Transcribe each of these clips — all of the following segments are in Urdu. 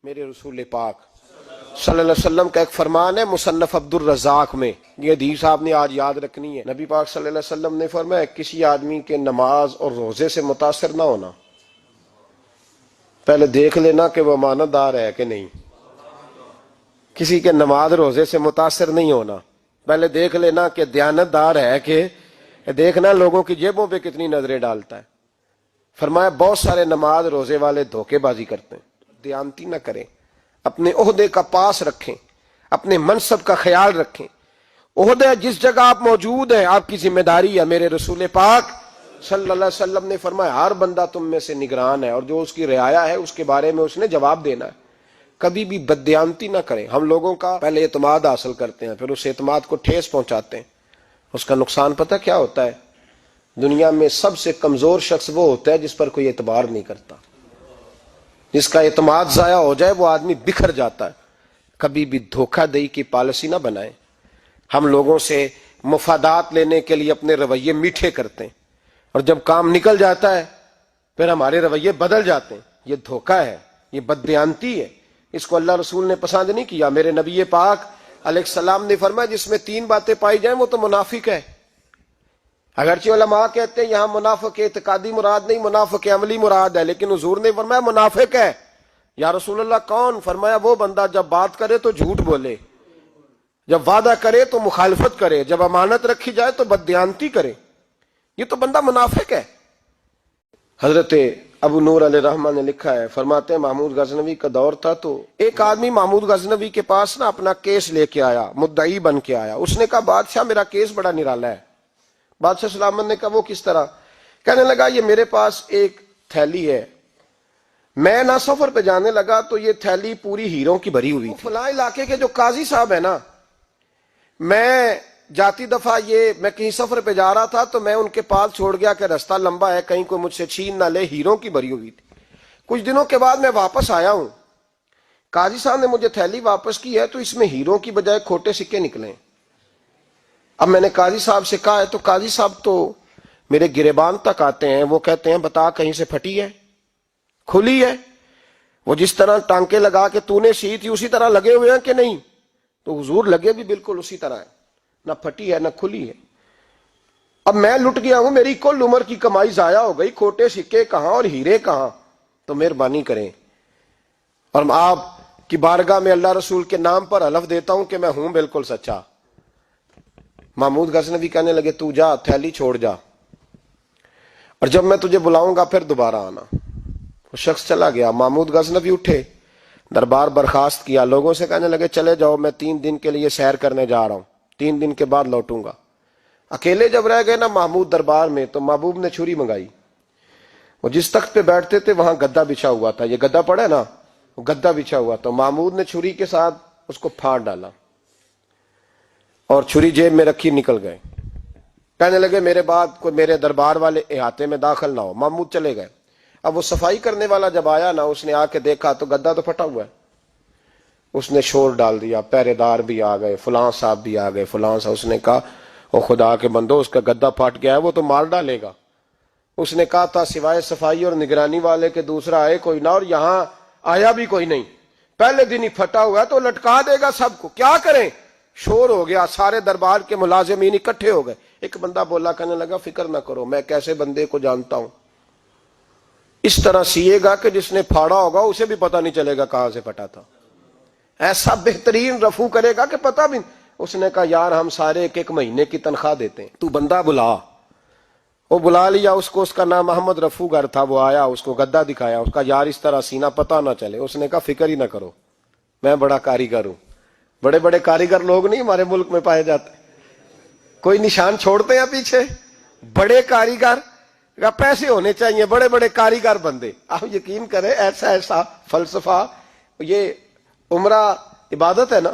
میرے رسول پاک صلی اللہ علیہ وسلم کا ایک فرمان ہے مصنف عبد الرزاق میں، یہ حدیث آپ نے آج یاد رکھنی ہے۔ نبی پاک صلی اللہ علیہ وسلم نے فرمایا کسی آدمی کے نماز اور روزے سے متاثر نہ ہونا، پہلے دیکھ لینا کہ وہ امانت دار ہے کہ نہیں۔ کسی کے نماز روزے سے متاثر نہیں ہونا، پہلے دیکھ لینا کہ دیانت دار ہے کہ دیکھنا لوگوں کی جیبوں پہ کتنی نظریں ڈالتا ہے۔ فرمایا بہت سارے نماز روزے والے دھوکے بازی کرتے ہیں، دیانتی نہ کریں، اپنے عہدے کا پاس رکھیں، اپنے منصب کا خیال رکھیں۔ عہدہ جس جگہ آپ موجود ہیں آپ کی ذمہ داری ہے۔ میرے رسول پاک صلی اللہ علیہ وسلم نے فرمایا ہر بندہ تم میں سے نگران ہے، اور جو اس کی رعایا ہے اس کے بارے میں اس نے جواب دینا ہے۔ کبھی بھی بددیانتی نہ کریں۔ ہم لوگوں کا پہلے اعتماد حاصل کرتے ہیں، پھر اس اعتماد کو ٹھیس پہنچاتے ہیں۔ اس کا نقصان پتہ کیا ہوتا ہے؟ دنیا میں سب سے کمزور شخص وہ ہوتا ہے جس پر کوئی اعتبار نہیں کرتا۔ جس کا اعتماد ضائع ہو جائے وہ آدمی بکھر جاتا ہے۔ کبھی بھی دھوکہ دہی کی پالیسی نہ بنائیں۔ ہم لوگوں سے مفادات لینے کے لیے اپنے رویے میٹھے کرتے ہیں، اور جب کام نکل جاتا ہے پھر ہمارے رویے بدل جاتے ہیں۔ یہ دھوکہ ہے، یہ بددیانتی ہے، اس کو اللہ رسول نے پسند نہیں کیا۔ میرے نبی پاک علیہ السلام نے فرمایا جس میں تین باتیں پائی جائیں وہ تو منافق ہے۔ اگرچہ علماء کہتے ہیں یہاں منافق اعتقادی مراد نہیں، منافق عملی مراد ہے، لیکن حضور نے فرمایا منافق ہے۔ یا رسول اللہ کون؟ فرمایا وہ بندہ جب بات کرے تو جھوٹ بولے، جب وعدہ کرے تو مخالفت کرے، جب امانت رکھی جائے تو بددیانتی کرے، یہ تو بندہ منافق ہے۔ حضرت ابو نور علیہ رحمہ نے لکھا ہے، فرماتے ہیں محمود غزنوی کا دور تھا تو ایک آدمی محمود غزنوی کے پاس نا اپنا کیس لے کے آیا، مدعی بن کے آیا۔ اس نے کہا بادشاہ میرا کیس بڑا نرالا ہے۔ بادشاہ سلامت نے کہا وہ کس طرح؟ کہنے لگا یہ میرے پاس ایک تھیلی ہے، میں نہ سفر پہ جانے لگا تو یہ تھیلی پوری ہیروں کی بھری ہوئی تھی۔ فلاں علاقے کے جو قاضی صاحب ہیں نا، میں جاتی دفعہ میں کہیں سفر پہ جا رہا تھا تو میں ان کے پاس چھوڑ گیا کہ رستہ لمبا ہے، کہیں کوئی مجھ سے چھین نہ لے، ہیروں کی بھری ہوئی تھی۔ کچھ دنوں کے بعد میں واپس آیا ہوں، قاضی صاحب نے مجھے تھیلی واپس کی ہے تو اس میں ہیروں کی بجائے کھوٹے سکے نکلے۔ اب میں نے قاضی صاحب سے کہا ہے تو قاضی صاحب تو میرے گریبان تک آتے ہیں، وہ کہتے ہیں بتا کہیں سے پھٹی ہے، کھلی ہے؟ وہ جس طرح ٹانکے لگا کے تو نے سی تھی اسی طرح لگے ہوئے ہیں کہ نہیں؟ تو حضور لگے بھی بالکل اسی طرح ہے، نہ پھٹی ہے نہ کھلی ہے۔ اب میں لٹ گیا ہوں، میری کل عمر کی کمائی ضائع ہو گئی، کھوٹے سکے کہاں اور ہیرے کہاں؟ تو مہربانی کریں، اور آپ کی بارگاہ میں اللہ رسول کے نام پر حلف دیتا ہوں کہ میں ہوں بالکل سچا۔ محمود غزنوی کہنے لگے تو جا، تھیلی چھوڑ جا، اور جب میں تجھے بلاؤں گا پھر دوبارہ آنا۔ وہ شخص چلا گیا۔ محمود غزنوی اٹھے، دربار برخاست کیا، لوگوں سے کہنے لگے چلے جاؤ میں 3 دن کے لیے سیر کرنے جا رہا ہوں، 3 دن کے بعد لوٹوں گا۔ اکیلے جب رہ گئے نا محمود دربار میں تو محبوب نے چھری منگائی۔ وہ جس تخت پہ بیٹھتے تھے وہاں گدا بچھا ہوا تھا، یہ گدا پڑا ہے نا، وہ گدا بچھا ہوا تھا۔ محمود نے چھری کے ساتھ اس کو پھاڑ ڈالا اور چھری جیب میں رکھی نکل گئے۔ کہنے لگے میرے بعد کوئی میرے دربار والے احاطے میں داخل نہ ہو۔ محمود چلے گئے۔ اب وہ صفائی کرنے والا جب آیا نا، اس نے آ کے دیکھا تو گدا تو پھٹا ہوا ہے۔ اس نے شور ڈال دیا، پہرے دار بھی آ گئے، فلاں صاحب بھی آ گئے، فلاں صاحب۔ اس نے کہا او خدا کے بندو، اس کا گدا پھٹ گیا ہے، وہ تو مار ڈالے گا۔ اس نے کہا تھا سوائے صفائی اور نگرانی والے کے دوسرا آئے کوئی نہ، اور یہاں آیا بھی کوئی نہیں، پہلے دن ہی پھٹا ہوا ہے تو لٹکا دے گا سب کو، کیا کریں؟ شور ہو گیا، سارے دربار کے ملازمین اکٹھے ہو گئے۔ ایک بندہ بولا، کہنے لگا فکر نہ کرو، میں کیسے بندے کو جانتا ہوں، اس طرح سیے گا کہ جس نے پھاڑا ہوگا اسے بھی پتہ نہیں چلے گا کہاں سے پھٹا تھا، ایسا بہترین رفو کرے گا کہ پتہ بھی۔ اس نے کہا یار ہم سارے 1 مہینے کی تنخواہ دیتے ہیں، تو بندہ بلا۔ وہ بلا لیا اس کو، اس کا نام محمد رفو گر تھا۔ وہ آیا، اس کو گدا دکھایا، اس کا یار اس طرح سینا پتہ نہ چلے۔ اس نے کہا فکر ہی نہ کرو، میں بڑا کاریگر ہوں۔ بڑے بڑے کاریگر لوگ نہیں ہمارے ملک میں پائے جاتے، کوئی نشان چھوڑتے ہیں پیچھے؟ بڑے کاریگر کا پیسے ہونے چاہیے، بڑے بڑے کاریگر بندے۔ آپ یقین کریں ایسا فلسفہ، یہ عمرہ عبادت ہے نا،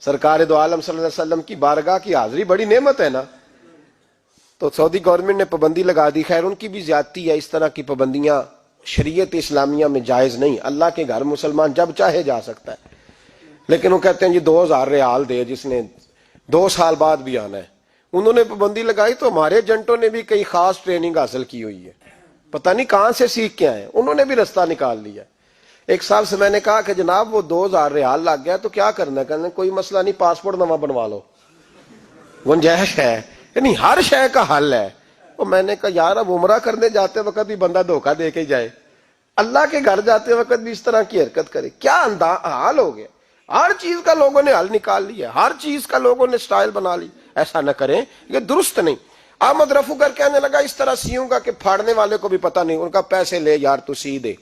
سرکار دو عالم صلی اللہ علیہ وسلم کی بارگاہ کی حاضری بڑی نعمت ہے نا۔ تو سعودی گورنمنٹ نے پابندی لگا دی، خیر ان کی بھی زیادتی ہے، اس طرح کی پابندیاں شریعت اسلامیہ میں جائز نہیں۔ اللہ کے گھر مسلمان جب چاہے جا سکتا ہے، لیکن وہ کہتے ہیں جی 2000 ریال دے جس نے 2 سال بعد بھی آنا ہے۔ انہوں نے پابندی لگائی تو ہمارے ایجنٹوں نے بھی کئی خاص ٹریننگ حاصل کی ہوئی ہے، پتہ نہیں کہاں سے سیکھ کے آئے، انہوں نے بھی رستہ نکال لیا۔ ایک صاحب سے میں نے کہا کہ جناب وہ 2000 ریال لگ گیا تو کیا کرنا ہے؟ کہنے کوئی مسئلہ نہیں، پاسپورٹ نواں بنوا لو، گنجائش ہے، یعنی ہر شے کا حل ہے۔ وہ میں نے کہا یار اب عمرہ کرنے جاتے وقت بھی بندہ دھوکہ دے کے جائے، اللہ کے گھر جاتے وقت بھی اس طرح کی حرکت کرے، کیا حال ہو گیا؟ ہر چیز کا لوگوں نے حل نکال لیا، ہر چیز کا لوگوں نے سٹائل بنا لی۔ ایسا نہ کریں، یہ درست نہیں۔ احمد رفوگر کہنے لگا اس طرح سیوں گا کہ پھاڑنے والے کو بھی پتہ نہیں۔ ان کا پیسے لے یار تو سی دے۔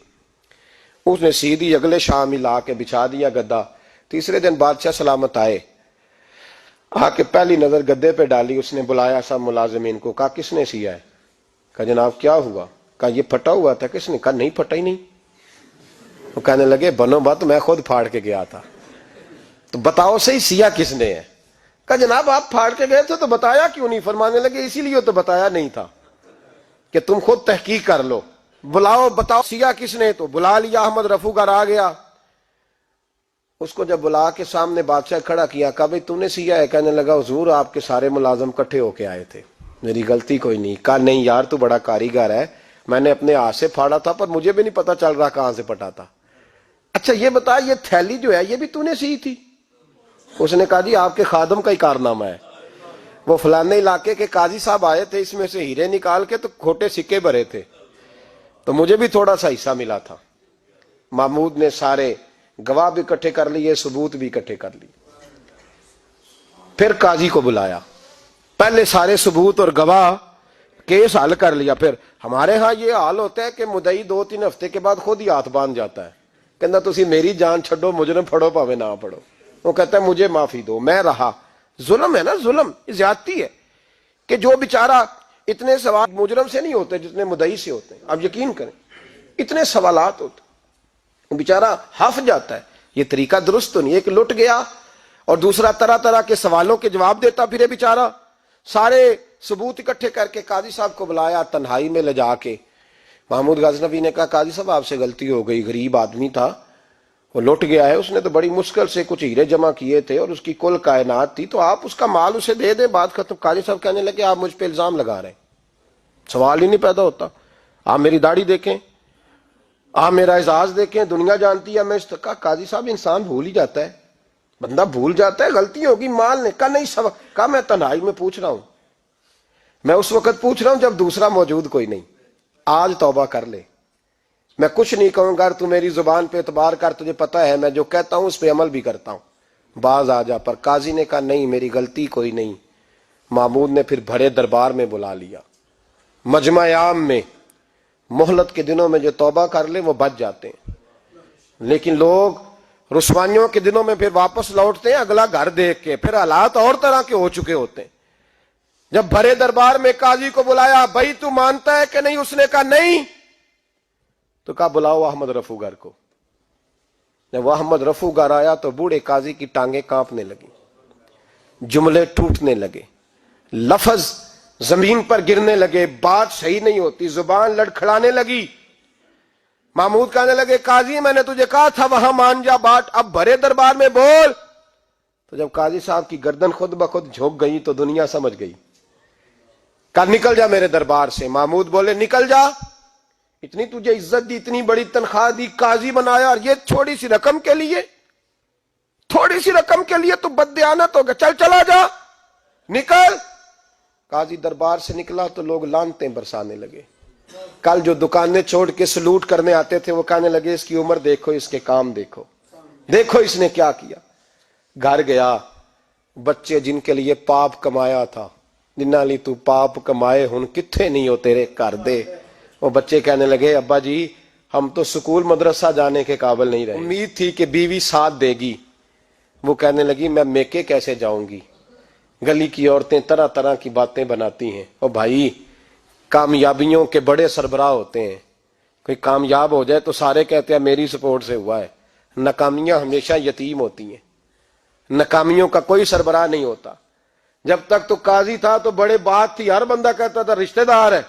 اس نے سی دی، اگلے شام ہی لا کے بچھا دیا گدا۔ تیسرے دن بادشاہ سلامت آئے، آ کے پہلی نظر گدے پہ ڈالی، اس نے بلایا سب ملازمین کو، کہا کس نے سیا ہے؟ کہا جناب کیا ہوا؟ کہا یہ پھٹا ہوا تھا۔ کس نے؟ کہا نہیں پھٹا ہی نہیں۔ وہ کہنے لگے بنو بات، میں خود پھاڑ کے گیا تھا، تو بتاؤ صحیح سیا کس نے ہے؟ کہا جناب آپ پھاڑ کے گئے تھے تو بتایا کیوں نہیں؟ فرمانے لگے اسی لیے تو بتایا نہیں تھا کہ تم خود تحقیق کر لو، بلاؤ بتاؤ سیا کس نے۔ تو بلا لیا، احمد رفوگر آ گیا۔ اس کو جب بلا کے سامنے بادشاہ کھڑا کیا، کہا بھئی تو نے سیا ہے؟ کہنے لگا حضور آپ کے سارے ملازم کٹھے ہو کے آئے تھے، میری غلطی کوئی نہیں۔ کہا نہیں یار تو بڑا کاریگر ہے، میں نے اپنے ہاتھ سے پھاڑا تھا پر مجھے بھی نہیں پتا چل رہا کہاں سے پھٹا تھا۔ اچھا یہ بتا یہ تھیلی جو ہے یہ بھی تو نے سی تھی؟ اس نے کہا جی آپ کے خادم کا ہی کارنامہ ہے، وہ فلانے علاقے کے قاضی صاحب آئے تھے، اس میں سے ہیرے نکال کے تو کھوٹے سکے بھرے تھے، تو مجھے بھی تھوڑا سا حصہ ملا تھا۔ محمود نے سارے گواہ بھی اکٹھے کر لیے، ثبوت بھی اکٹھے کر لیے۔ پھر قاضی کو بلایا، پہلے سارے ثبوت اور گواہ کیس حل کر لیا۔ پھر ہمارے ہاں یہ حال ہوتا ہے کہ مدعی 2-3 ہفتے کے بعد خود ہی ہاتھ باندھ جاتا ہے، کہنا تسی میری جان چھڈو، مجرم پھڑو پاوے نہ پڑھو۔ وہ کہتا ہے مجھے معافی دو، میں رہا۔ ظلم ہے نا، ظلم زیادتی ہے کہ جو بیچارہ اتنے سوال مجرم سے نہیں ہوتے جتنے مدعی سے ہوتے ہیں۔ اب یقین کریں اتنے سوالات ہوتے، بیچارہ ہف جاتا ہے۔ یہ طریقہ درست تو نہیں، ایک لٹ گیا اور دوسرا طرح طرح کے سوالوں کے جواب دیتا پھرے بیچارہ۔ سارے ثبوت اکٹھے کر کے قاضی صاحب کو بلایا، تنہائی میں لے جا کے محمود غزنوی نے کہا قاضی صاحب آپ سے غلطی ہو گئی، غریب آدمی تھا، وہ لٹ گیا ہے، اس نے تو بڑی مشکل سے کچھ ہیرے جمع کیے تھے اور اس کی کل کائنات تھی، تو آپ اس کا مال اسے دے دیں، بات ختم۔ قاضی صاحب کہنے لگے آپ مجھ پہ الزام لگا رہے ہیں، سوال ہی نہیں پیدا ہوتا۔ آپ میری داڑھی دیکھیں، آپ میرا اعزاز دیکھیں، دنیا جانتی ہے میں اس کا۔ قاضی صاحب انسان بھول ہی جاتا ہے، بندہ بھول جاتا ہے، غلطی ہوگی، مال نے کہا نہیں سب۔ کہا میں تنہائی میں پوچھ رہا ہوں، میں اس وقت پوچھ رہا ہوں جب دوسرا موجود کوئی نہیں، آج توبہ کر لے، میں کچھ نہیں کہوں گا، تو میری زبان پہ اعتبار کر، تجھے پتا ہے میں جو کہتا ہوں اس پہ عمل بھی کرتا ہوں، باز آ جا۔ پر قاضی نے کہا نہیں میری غلطی کوئی نہیں۔ محمود نے پھر بڑے دربار میں بلا لیا، مجمع عام میں۔ مہلت کے دنوں میں جو توبہ کر لے وہ بچ جاتے ہیں، لیکن لوگ رسوائیوں کے دنوں میں پھر واپس لوٹتے ہیں اگلا گھر دیکھ کے، پھر حالات اور طرح کے ہو چکے ہوتے ہیں۔ جب بڑے دربار میں قاضی کو بلایا، بھائی تو مانتا ہے کہ نہیں؟ اس نے کہا نہیں۔ تو کہا بلاؤ احمد رفوگر کو۔ جب وہ احمد رفوگر آیا تو بوڑھے قاضی کی ٹانگیں کانپنے لگی، جملے ٹوٹنے لگے، لفظ زمین پر گرنے لگے، بات صحیح نہیں ہوتی، زبان لڑکھڑانے لگی۔ محمود کہنے لگے قاضی میں نے تجھے کہا تھا وہاں مان جا بات، اب بڑے دربار میں بول۔ تو جب قاضی صاحب کی گردن خود بخود جھک گئی تو دنیا سمجھ گئی، کہا نکل جا میرے دربار سے۔ محمود بولے نکل جا، اتنی تجھے عزت دی، اتنی بڑی تنخواہ دی، قاضی بنایا، اور یہ تھوڑی سی رقم کے لیے، تھوڑی سی رقم کے لیے تو بددیانت ہو گیا، چل چلا جا، نکل۔ قاضی دربار سے نکلا تو لوگ لعنتیں برسانے لگے۔ کل جو دکانیں چھوڑ کے سلوٹ کرنے آتے تھے وہ کہنے لگے اس کی عمر دیکھو، اس کے کام دیکھو، دیکھو اس نے کیا کیا۔ گھر گیا، بچے جن کے لیے پاپ کمایا تھا، جنہاں لی تو پاپ کمائے ہن کتھے نہیں ہو تیرے کر دے۔ وہ بچے کہنے لگے ابا جی ہم تو سکول مدرسہ جانے کے قابل نہیں رہے، امید تھی کہ بیوی ساتھ دے گی۔ وہ کہنے لگی میں میکے کیسے جاؤں گی، گلی کی عورتیں طرح طرح کی باتیں بناتی ہیں۔ اور بھائی کامیابیوں کے بڑے سربراہ ہوتے ہیں، کوئی کامیاب ہو جائے تو سارے کہتے ہیں میری سپورٹ سے ہوا ہے، ناکامیاں ہمیشہ یتیم ہوتی ہیں، ناکامیوں کا کوئی سربراہ نہیں ہوتا۔ جب تک تو قاضی تھا تو بڑے بات تھی، ہر بندہ کہتا تھا رشتہ دار ہے،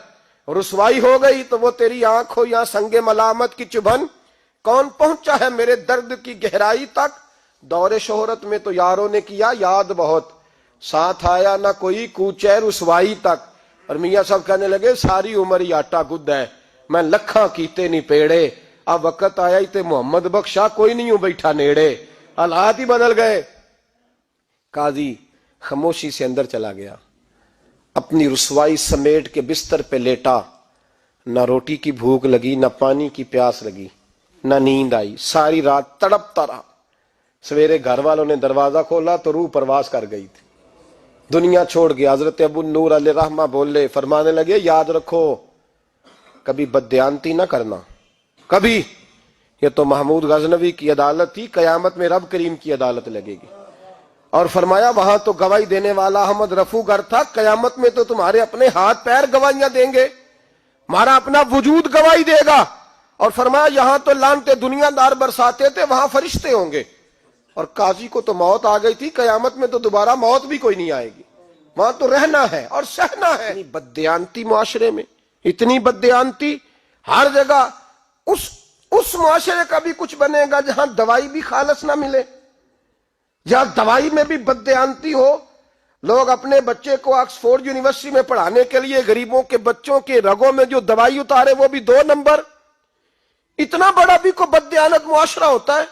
رسوائی ہو گئی تو وہ تیری آنکھ ہو یا سنگ ملامت کی چبھن، کون پہنچا ہے میرے درد کی گہرائی تک، دور شہرت میں تو یاروں نے کیا یاد بہت، ساتھ آیا نہ کوئی کوچے رسوائی تک۔ اور میاں صاحب کہنے لگے ساری عمر ہی آٹا گد ہے، میں لکھاں کیتے نہیں پیڑے، اب وقت آیا ہی تے محمد بخشا کوئی نہیں ہوں بیٹھا نیڑے، حالات ہی بدل گئے۔ قاضی خاموشی سے اندر چلا گیا، اپنی رسوائی سمیٹ کے بستر پہ لیٹا، نہ روٹی کی بھوک لگی، نہ پانی کی پیاس لگی، نہ نیند آئی، ساری رات تڑپتا رہا۔ سویرے گھر والوں نے دروازہ کھولا تو روح پرواز کر گئی تھی، دنیا چھوڑ گیا۔ حضرت ابو نور علیہ رحمہ بولے، فرمانے لگے یاد رکھو کبھی بددیانتی نہ کرنا، کبھی۔ یہ تو محمود غزنوی کی عدالت تھی، قیامت میں رب کریم کی عدالت لگے گی۔ اور فرمایا وہاں تو گواہی دینے والا احمد رفو گر تھا، قیامت میں تو تمہارے اپنے ہاتھ پیر گواہیاں دیں گے، ہمارا اپنا وجود گواہی دے گا۔ اور فرمایا یہاں تو لانتے دنیا دار برساتے تھے، وہاں فرشتے ہوں گے۔ اور قاضی کو تو موت آ گئی تھی، قیامت میں تو دوبارہ موت بھی کوئی نہیں آئے گی، وہاں تو رہنا ہے اور سہنا ہے۔ اتنی بددیانتی معاشرے میں، اتنی بددیانتی ہر جگہ۔ اس معاشرے کا بھی کچھ بنے گا جہاں دوائی بھی خالص نہ ملے، جہاں دوائی میں بھی بددیانتی ہو۔ لوگ اپنے بچے کو آکسفورڈ یونیورسٹی میں پڑھانے کے لیے غریبوں کے بچوں کے رگوں میں جو دوائی اتارے وہ بھی 2 نمبر۔ اتنا بڑا بھی کوئی بددیانت معاشرہ ہوتا ہے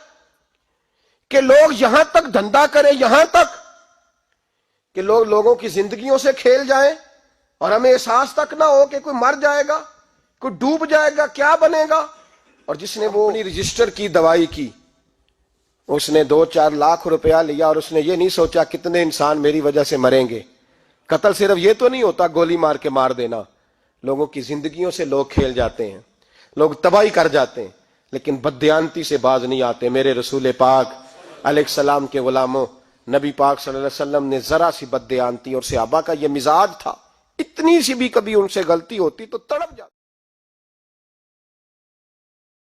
کہ لوگ یہاں تک دھندا کریں، یہاں تک کہ لوگ لوگوں کی زندگیوں سے کھیل جائیں اور ہمیں احساس تک نہ ہو کہ کوئی مر جائے گا، کوئی ڈوب جائے گا، کیا بنے گا۔ اور جس نے وہ اپنی رجسٹر کی دوائی کی، اس نے 2-4 لاکھ روپیہ لیا اور اس نے یہ نہیں سوچا کتنے انسان میری وجہ سے مریں گے۔ قتل صرف یہ تو نہیں ہوتا گولی مار کے مار دینا، لوگوں کی زندگیوں سے لوگ کھیل جاتے ہیں، لوگ تباہی کر جاتے ہیں، لیکن بددیانتی سے باز نہیں آتے۔ میرے رسول پاک علیہ السلام کے غلاموں، نبی پاک صلی اللہ علیہ وسلم نے ذرا سی بددیانتی، اور صحابہ کا یہ مزاج تھا، اتنی سی بھی کبھی ان سے غلطی ہوتی تو تڑپ جاتے۔